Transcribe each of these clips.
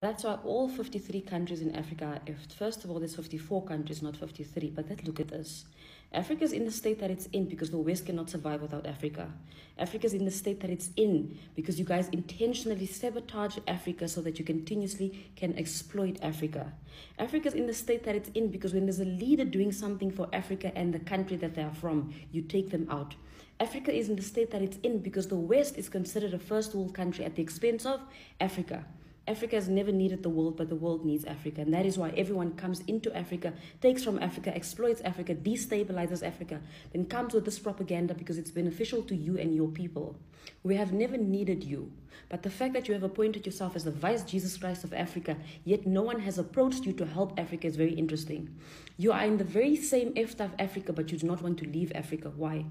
That's why all 53 countries in Africa are effed. First of all, there's 54 countries, not 53. But let's look at this. Africa's in the state that it's in because the West cannot survive without Africa. Africa's in the state that it's in because you guys intentionally sabotage Africa so that you continuously can exploit Africa. Africa's in the state that it's in because when there's a leader doing something for Africa and the country that they are from, you take them out. Africa is in the state that it's in because the West is considered a first world country at the expense of Africa. Africa has never needed the world, but the world needs Africa. And that is why everyone comes into Africa, takes from Africa, exploits Africa, destabilizes Africa, then comes with this propaganda because it's beneficial to you and your people. We have never needed you. But the fact that you have appointed yourself as the Vice Jesus Christ of Africa, yet no one has approached you to help Africa is very interesting. You are in the very same effed up Africa, but you do not want to leave Africa. Why?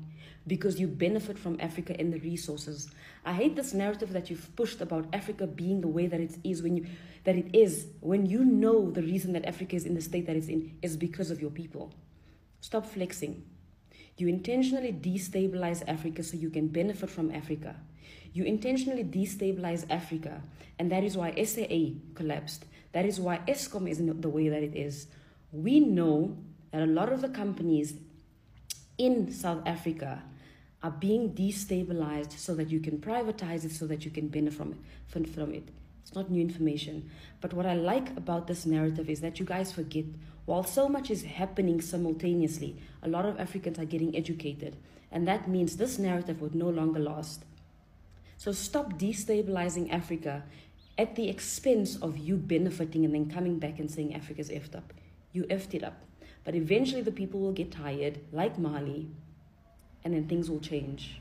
Because you benefit from Africa and the resources. I hate this narrative that you've pushed about Africa being the way that it is when you know the reason that Africa is in the state that it's in is because of your people. Stop flexing. You intentionally destabilize Africa so you can benefit from Africa. You intentionally destabilize Africa, and that is why SAA collapsed. That is why Eskom is the way that it is. We know that a lot of the companies in South Africa are being destabilized so that you can privatize it, so that you can benefit from it. It's not new information. But what I like about this narrative is that you guys forget, while so much is happening simultaneously, a lot of Africans are getting educated. And that means this narrative would no longer last. So stop destabilizing Africa at the expense of you benefiting and then coming back and saying Africa's effed up. You effed it up. But eventually the people will get tired, like Mali, and then things will change.